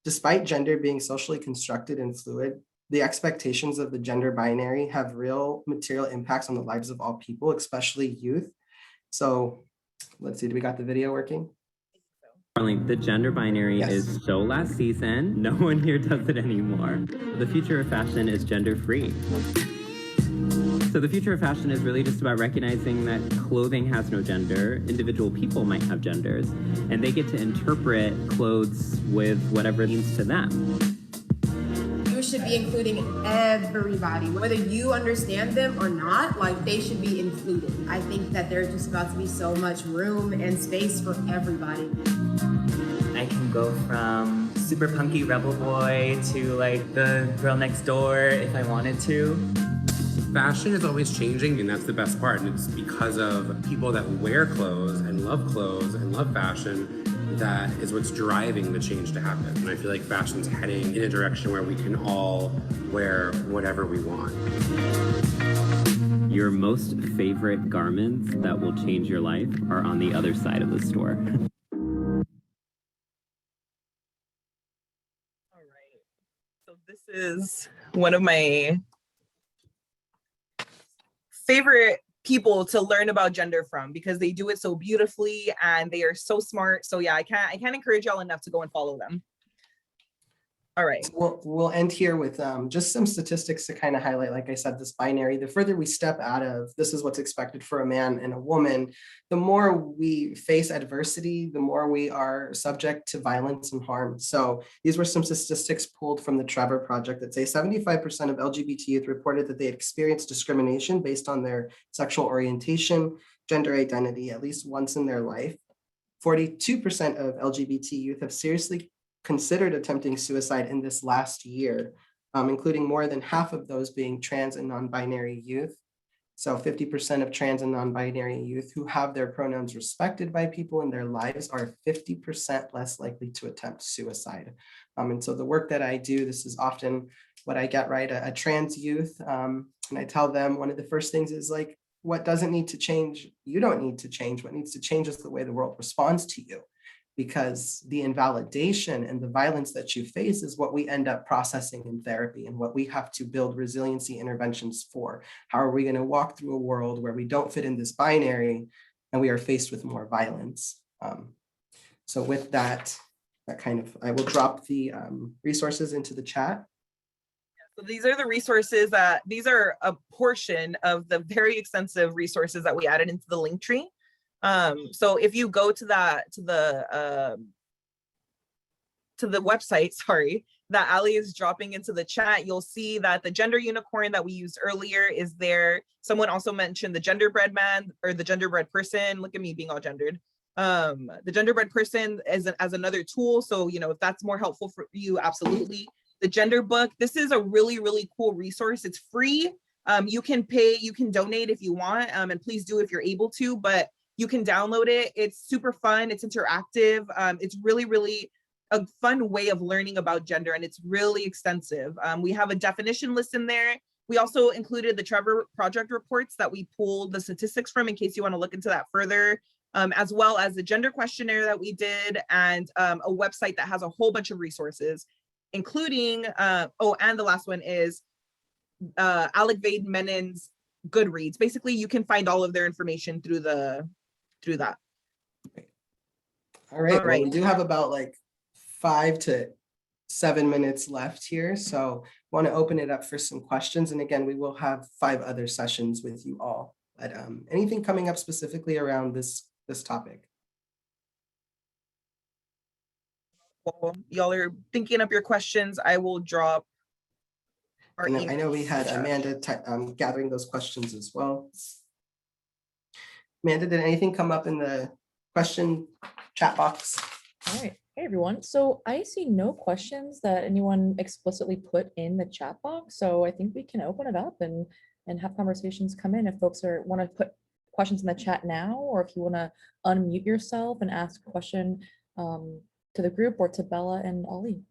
despite gender being socially constructed and fluid, the expectations of the gender binary have real material impacts on the lives of all people, especially youth. So let's see, do we got the video working? The gender binary is so last season. No one here does it anymore. The future of fashion is gender free. So the future of fashion is really just about recognizing that clothing has no gender. Individual people might have genders, and they get to interpret clothes with whatever it means to them. You should be including everybody, whether you understand them or not, like they should be included. I think that there's just about to be so much room and space for everybody. I can go from super punky rebel boy to like the girl next door if I wanted to. Fashion is always changing, and that's the best part. And it's because of people that wear clothes and love fashion that is what's driving the change to happen. And I feel like fashion's heading in a direction where we can all wear whatever we want. Your most favorite garments that will change your life are on the other side of the store. All right. So this is one of my favorite people to learn about gender from because they do it so beautifully and they are so smart. So yeah, I can't encourage y'all enough to go and follow them. All right. So we'll end here with just some statistics to kind of highlight, like I said, this binary. The further we step out of this is what's expected for a man and a woman, the more we face adversity, the more we are subject to violence and harm. So these were some statistics pulled from the Trevor Project that say 75% of LGBT youth reported that they experienced discrimination based on their sexual orientation, gender identity, at least once in their life. 42% of LGBT youth have seriously considered attempting suicide in this last year, including more than half of those being trans and non-binary youth. So 50% of trans and non-binary youth who have their pronouns respected by people in their lives are 50% less likely to attempt suicide. And so the work that I do, this is often what I get, right? A trans youth, and I tell them one of the first things is like, what doesn't need to change, you don't need to change. What needs to change is the way the world responds to you. Because the invalidation and the violence that you face is what we end up processing in therapy and what we have to build resiliency interventions for. How are we going to walk through a world where we don't fit in this binary and we are faced with more violence? So with that I will drop the resources into the chat. So these are the resources these are a portion of the very extensive resources that we added into the link tree. So if you go to the website, that Ali is dropping into the chat, you'll see that the gender unicorn that we used earlier is there. Someone also mentioned the genderbread man or the genderbread person. Look at me being all gendered. The genderbread person as another tool. So, you know, if that's more helpful for you, absolutely. The gender book, this is a really, really cool resource. It's free. You can pay, you can donate if you want, and please do if you're able to, but you can download it. It's super fun. It's interactive. It's really, really a fun way of learning about gender, and it's really extensive. We have a definition list in there. We also included the Trevor Project reports that we pulled the statistics from in case you want to look into that further, as well as the gender questionnaire that we did, and a website that has a whole bunch of resources, including, oh, and the last one is Alec Vade Menin's Goodreads. Basically, you can find all of their information through that. All right, well, we do have about like 5 to 7 minutes left here. So want to open it up for some questions. And again, we will have 5 other sessions with you all. But anything coming up specifically around this topic? Well, y'all are thinking up your questions. I will drop our And email. I know we had Amanda gathering those questions as well. Amanda, did anything come up in the question chat box? All right. Hey, everyone. So I see no questions that anyone explicitly put in the chat box. So I think we can open it up and have conversations come in if folks want to put questions in the chat now, or if you want to unmute yourself and ask a question to the group or to Bella and Ali.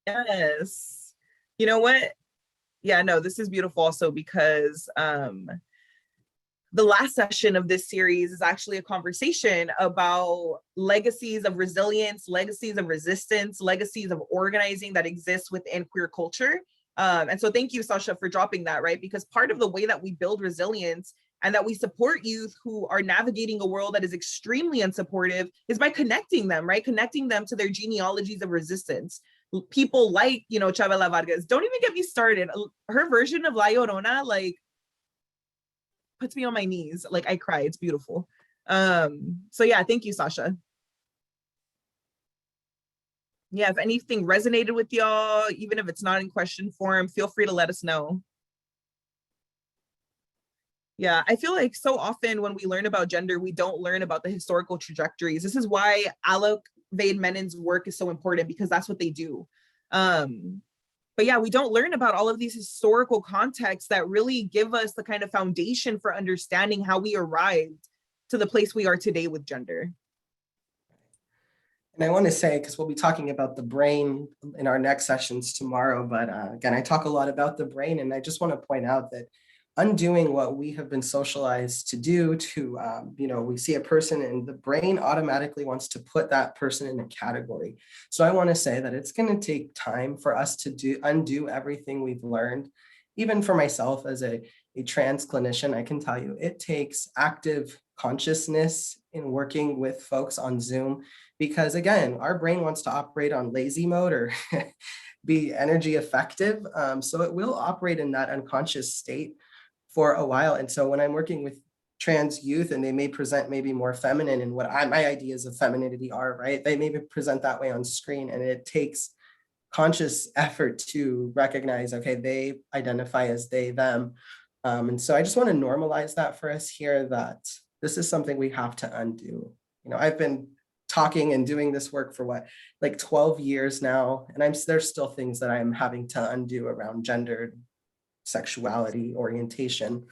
Yes. You know what? Yeah, no, this is beautiful also because the last session of this series is actually a conversation about legacies of resilience, legacies of resistance, legacies of organizing that exists within queer culture. And so thank you, Sasha, for dropping that, right? Because part of the way that we build resilience and that we support youth who are navigating a world that is extremely unsupportive is by connecting them, right? Connecting them to their genealogies of resistance. People like, you know, Chavela Vargas. Don't even get me started. Her version of La Llorona, like, puts me on my knees. Like, I cry. It's beautiful. So yeah, thank you, Sasha. Yeah, if anything resonated with y'all, even if it's not in question form, feel free to let us know. Yeah, I feel like so often when we learn about gender, we don't learn about the historical trajectories. This is why Alec Vade Menin's work is so important, because that's what they do. But yeah, we don't learn about all of these historical contexts that really give us the kind of foundation for understanding how we arrived to the place we are today with gender. And I want to say, because we'll be talking about the brain in our next sessions tomorrow, but again, I talk a lot about the brain, and I just want to point out that undoing what we have been socialized to do to, you know, we see a person and the brain automatically wants to put that person in a category. So I want to say that it's going to take time for us to undo everything we've learned. Even for myself as a trans clinician, I can tell you it takes active consciousness in working with folks on Zoom, because again, our brain wants to operate on lazy mode or be energy effective. So it will operate in that unconscious state for a while. And so when I'm working with trans youth and they may present maybe more feminine and what my ideas of femininity are, right? They maybe present that way on screen, and it takes conscious effort to recognize, okay, they identify as they, them. And so I just want to normalize that for us here, that this is something we have to undo. You know, I've been talking and doing this work for what, like 12 years now, and there's still things that I'm having to undo around gender, sexuality, orientation.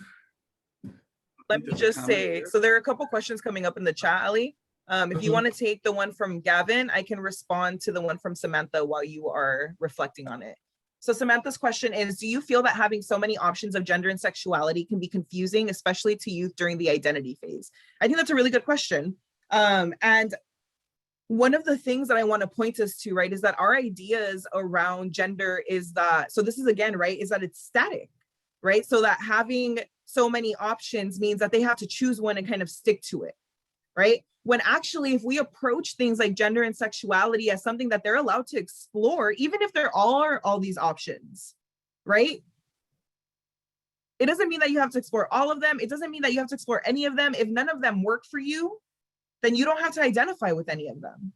Let me just say, so there are a couple questions coming up in the chat, Ali. If you want to take the one from Gavin, I can respond to the one from Samantha while you are reflecting on it. So Samantha's question is, do you feel that having so many options of gender and sexuality can be confusing, especially to youth during the identity phase? I think that's a really good question. And one of the things that I want to point us to, right, is that our ideas around gender is that, so this is again, right, is that it's static, right? So that having so many options means that they have to choose one and kind of stick to it, right? when actually if we approach things like gender and sexuality as something that they're allowed to explore, even if there are all these options, right? It doesn't mean that you have to explore all of them. It doesn't mean that you have to explore any of them. If none of them work for you, then you don't have to identify with any of them,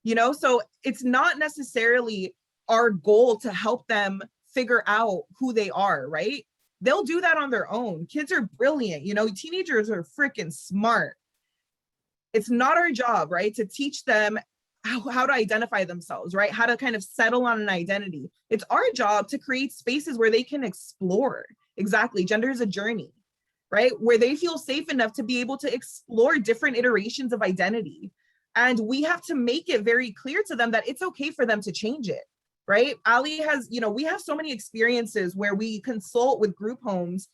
you know? So it's not necessarily our goal to help them figure out who they are, right? They'll do that on their own. Kids are brilliant, you know, teenagers are freaking smart. It's not our job, right, to teach them how to identify themselves, right? How to kind of settle on an identity. It's our job to create spaces where they can explore. Exactly. Gender is a journey, right? Where they feel safe enough to be able to explore different iterations of identity. And we have to make it very clear to them that it's okay for them to change it, right? Ali has, you know, we have so many experiences where we consult with group homes,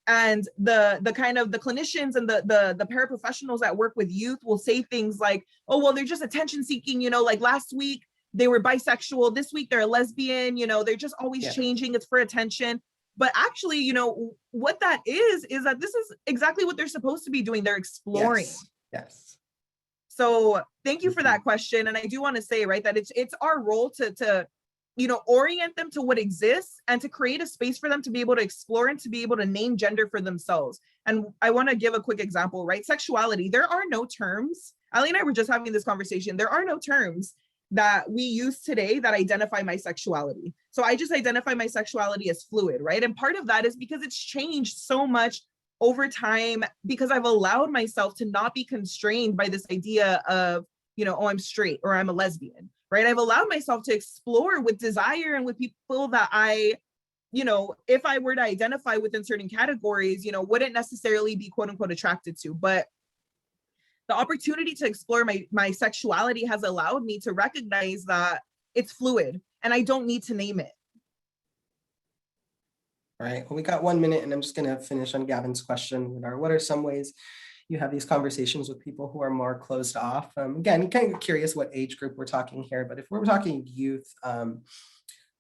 and the kind of the clinicians and the paraprofessionals that work with youth will say things like, oh, well, they're just attention seeking, you know, like last week they were bisexual, this week they're a lesbian, you know, they're just always changing, it's for attention. But actually, you know, what that is that this is exactly what they're supposed to be doing. They're exploring. Yes. So thank you for that question. And I do want to say, right, that it's our role to you know, orient them to what exists and to create a space for them to be able to explore and to be able to name gender for themselves. And I want to give a quick example, right? Sexuality, there are no terms. Ali and I were just having this conversation. There are no terms that we use today that identify my sexuality. So I just identify my sexuality as fluid, right? And part of that is because it's changed so much over time, because I've allowed myself to not be constrained by this idea of, you know, oh, I'm straight or I'm a lesbian. Right? I've allowed myself to explore with desire and with people that I, you know, if I were to identify within certain categories, you know, wouldn't necessarily be quote unquote attracted to. But the opportunity to explore my sexuality has allowed me to recognize that it's fluid and I don't need to name it. All right, well, we got 1 minute and I'm just gonna finish on Gavin's question. What are some ways you have these conversations with people who are more closed off? Again, kind of curious what age group we're talking here, but if we're talking youth,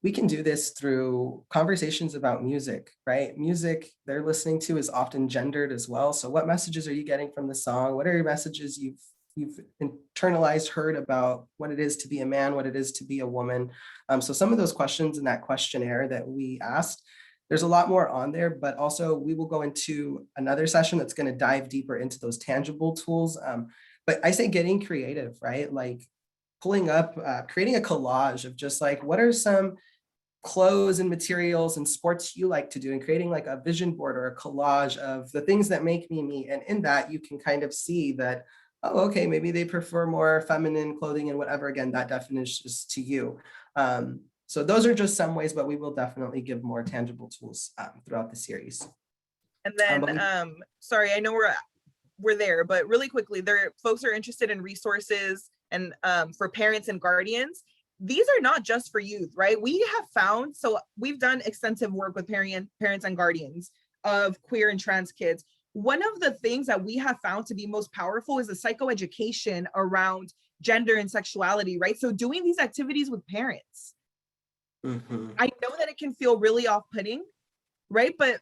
we can do this through conversations about music, right? Music they're listening to is often gendered as well. So what messages are you getting from the song? What are your messages you've internalized, heard about what it is to be a man, what it is to be a woman? So some of those questions in that questionnaire that we asked, there's a lot more on there, but also we will go into another session that's going to dive deeper into those tangible tools. But I say getting creative, right? Like pulling up, creating a collage of just like, what are some clothes and materials and sports you like to do, and creating like a vision board or a collage of the things that make me me. And in that, you can kind of see that, oh, okay, maybe they prefer more feminine clothing and whatever. Again, that definition is to you. So those are just some ways, but we will definitely give more tangible tools throughout the series. And then, sorry, I know we're there, but really quickly, folks are interested in resources and for parents and guardians. These are not just for youth, right? We have found, so we've done extensive work with parents and guardians of queer and trans kids. One of the things that we have found to be most powerful is the psychoeducation around gender and sexuality, right? So doing these activities with parents. Mm-hmm. I know that it can feel really off-putting, right? But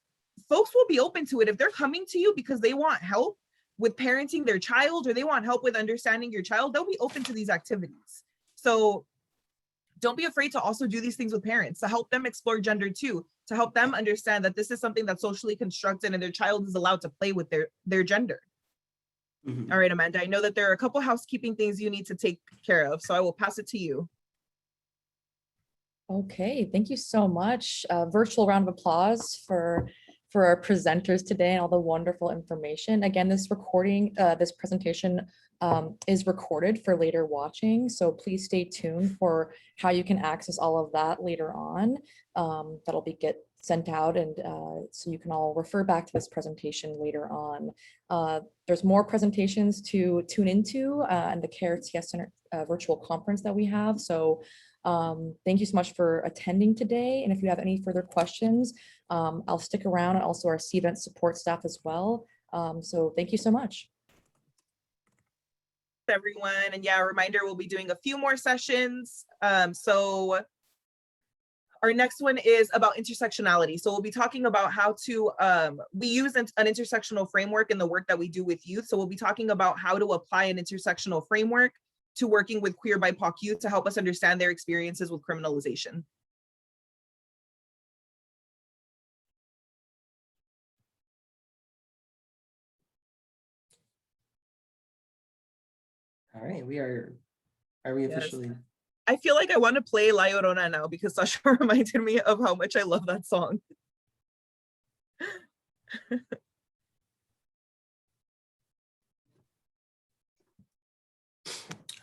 folks will be open to it if they're coming to you because they want help with parenting their child or they want help with understanding your child. They'll be open to these activities. So don't be afraid to also do these things with parents, to help them explore gender too, to help them understand that this is something that's socially constructed and their child is allowed to play with their gender. Mm-hmm. All right, Amanda, I know that there are a couple housekeeping things you need to take care of, so I will pass it to you. Okay, thank you so much. Virtual round of applause for our presenters today and all the wonderful information. Again, this presentation is recorded for later watching, so please stay tuned for how you can access all of that later on. That'll get sent out, and so you can all refer back to this presentation later on. There's more presentations to tune into and the CARE TS Center virtual conference that we have. So thank you so much for attending today. And if you have any further questions, I'll stick around, and also our CVent support staff as well. So thank you so much. Everyone, and yeah, a reminder, we'll be doing a few more sessions. So Our next one is about intersectionality. So we'll be talking about how to, we use an intersectional framework in the work that we do with youth. So we'll be talking about how to apply an intersectional framework to working with queer BIPOC youth to help us understand their experiences with criminalization. All right, are we Yes. officially? I feel like I want to play La Llorona now because Sasha reminded me of how much I love that song.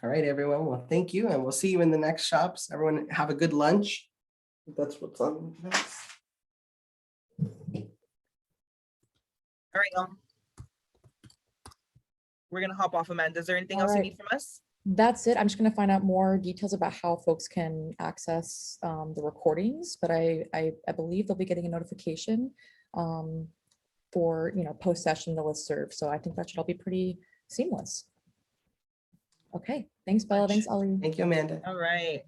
All right, everyone. Well, thank you, and we'll see you in the next shops. Everyone have a good lunch. That's what's on next. All right, y'all. We're gonna hop off, Amanda. Is there anything else you need from us? That's it. I'm just going to find out more details about how folks can access the recordings, but I believe they'll be getting a notification for, post session the listserv. So I think that should all be pretty seamless. Okay, thanks Bella, thanks Ali. Thank you, Amanda. All right.